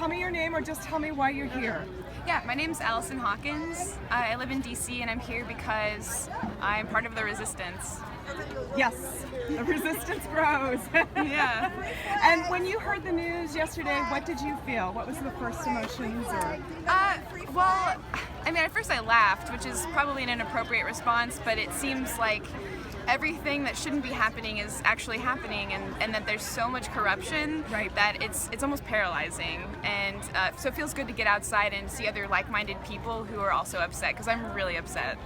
tell me your name or just tell me why you're here. Yeah, my name's Allison Hawkins. I live in DC and I'm here because I'm part of the resistance. Yes, the resistance grows. Yeah. And when you heard the news yesterday, what did you feel? What was the first emotions? Well, I mean, at first I laughed, which is probably an inappropriate response, but it seems like everything that shouldn't be happening is actually happening, and that there's so much corruption that it's almost paralyzing. And so it feels good to get outside and see other like-minded people who are also upset, because I'm really upset.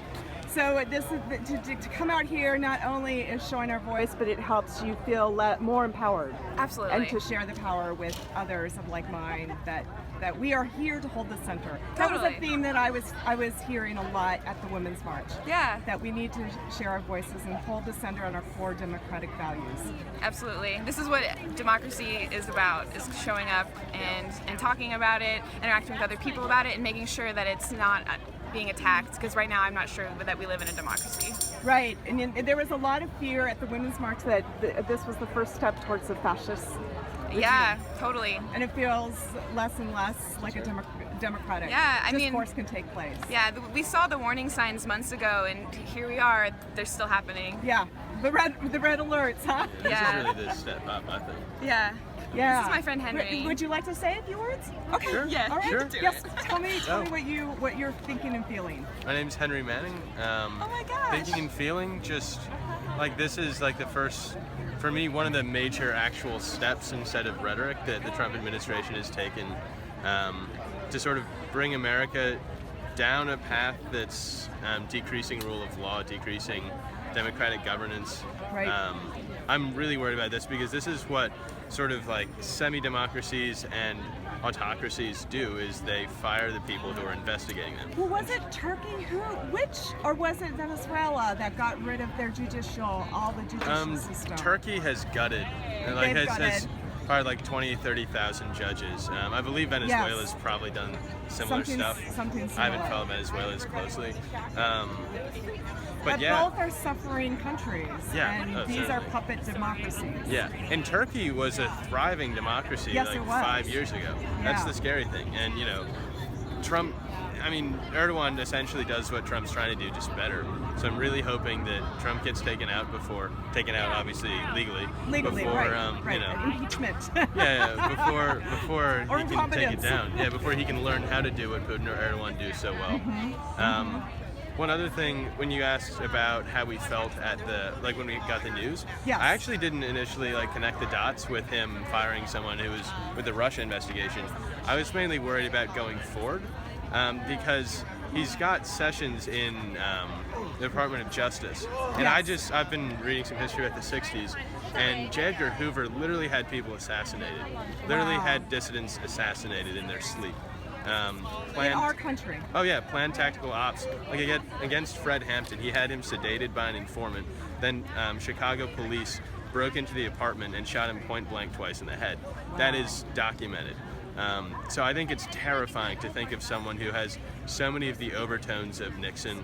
So this is to come out here not only is showing our voice, but it helps you feel more empowered. Absolutely. And to share the power with others of like mind that we are here to hold the center. That was a theme that I was hearing a lot at the Women's March. Yeah. That we need to share our voices and hold the center on our core democratic values. Absolutely. This is what democracy is about, is showing up and talking about it, interacting with other people about it, and making sure that it's not being attacked, because right now I'm not sure that we live in a democracy. Right, and there was a lot of fear at the Women's March that this was the first step towards the fascist regime. Yeah, totally. And it feels less and less like a democratic discourse can take place. Yeah, we saw the warning signs months ago, and here we are, they're still happening. Yeah, the red alerts, huh? Yeah. This is really the step up, I think. Yeah. Yeah. This is my friend Henry. Would you like to say a few words? Okay. Sure. Yeah. All right. Sure. Yes. Tell me what you're thinking and feeling. My name's Henry Manning. Oh my gosh. Thinking and feeling, just like this is like the first, for me, one of the major actual steps instead of rhetoric that the Trump administration has taken to sort of bring America down a path that's decreasing rule of law, decreasing democratic governance. Right. I'm really worried about this because this is what sort of like semi-democracies and autocracies do, is they fire the people who are investigating them. Well, was it Turkey or was it Venezuela that got rid of their all the judicial system? Turkey has gutted, has fired like 20, 30,000 judges. I believe Venezuela's probably done similar stuff. Something similar. I haven't followed Venezuela as closely. But both are suffering countries, and these are puppet democracies. Yeah, and Turkey was a thriving democracy it was. 5 years ago. That's the scary thing. And Trump, Erdogan essentially does what Trump's trying to do, just better. So I'm really hoping that Trump gets taken out obviously legally. Legally, before, right. Impeachment. Before he can take it down. Yeah, before he can learn how to do what Putin or Erdogan do so well. One other thing, when you asked about how we felt at when we got the news, I actually didn't initially connect the dots with him firing someone who was with the Russia investigation. I was mainly worried about going forward because he's got sessions in the Department of Justice, and I've been reading some history about the 60s, and J. Edgar Hoover literally had people assassinated, literally had dissidents assassinated in their sleep. In our country. Oh yeah, planned tactical ops. Against Fred Hampton, he had him sedated by an informant. Then Chicago police broke into the apartment and shot him point blank twice in the head. Wow. That is documented. So I think it's terrifying to think of someone who has so many of the overtones of Nixon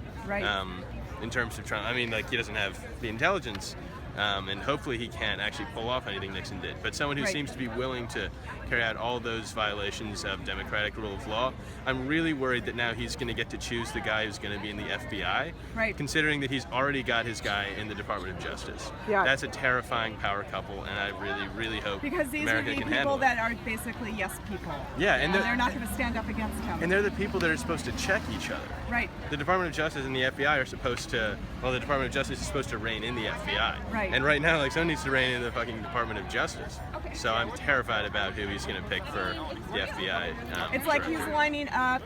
in terms of Trump. He doesn't have the intelligence, and hopefully he can't actually pull off anything Nixon did. But someone who seems to be willing to carry out all those violations of democratic rule of law, I'm really worried that now he's going to get to choose the guy who's going to be in the FBI, considering that he's already got his guy in the Department of Justice. Yeah. That's a terrifying power couple, and I really, really hope America can handle it. Because these are the people that are basically yes people. Yeah, and they're not going to stand up against him. And they're the people that are supposed to check each other. Right. The Department of Justice and the FBI are supposed to, the Department of Justice is supposed to rein in the FBI. Right. And right now, someone needs to rein in the fucking Department of Justice. Okay. So I'm terrified about who he's going to pick for the FBI. It's like he's lining up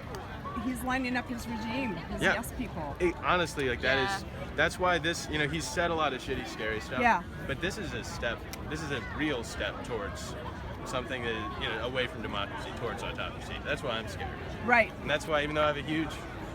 his regime, his yes people. Honestly, that's why this, he's said a lot of shitty, scary stuff. Yeah. But this is a real step towards something that is, away from democracy, towards autocracy. That's why I'm scared. Right. And that's why, even though I have a huge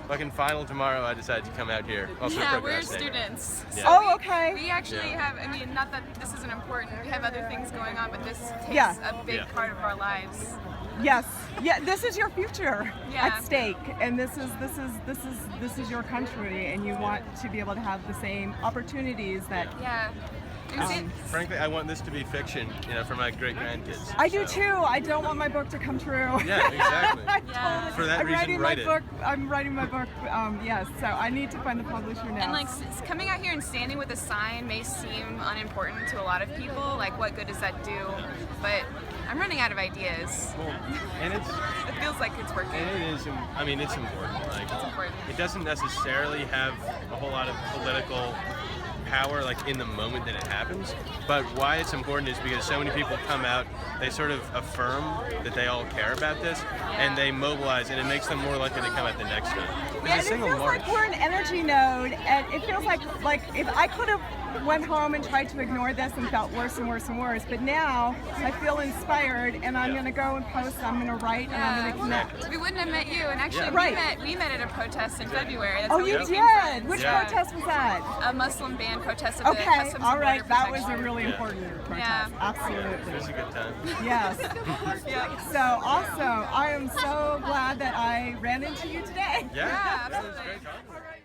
fucking final tomorrow, I decided to come out here. We're students. Yeah. So okay. We actually have, not that this isn't important, we have other things going on, but this takes a big part of our lives. Yes. Yeah, this is your future at stake, and this is your country, and you want to be able to have the same opportunities that Frankly, I want this to be fiction, for my great grandkids. I do too. I don't want my book to come true. Yeah, exactly. Yeah. For that reason, write it. I'm writing my book. Yes, so I need to find the publisher now. And like coming out here and standing with a sign may seem unimportant to a lot of people. Like, what good does that do? But I'm running out of ideas. Well, and it feels like it's working. And it is. I mean, it's important. Like, It's important. it doesn't necessarily have a whole lot of political power like in the moment that it happens, but why it's important is because so many people come out, they sort of affirm that they all care about this, and they mobilize, and it makes them more likely to come out the next time. Yeah, and it feels like we're an energy node, and it feels like if I could have went home and tried to ignore this and felt worse and worse and worse, but now I feel inspired, and I'm going to go and post, I'm going to write, and I'm going to connect. We wouldn't have met you, and actually we met at a protest in February. That's Oh, how you we came friends. did? Which protest was that? A Muslim ban protest of the Okay, Customs all and right, Border that was a Protection. really important protest. Yeah. It Absolutely. was a good time. Yes. Yeah. So awesome. I am so glad that I ran into you today. Yeah, Yeah, that was absolutely. great.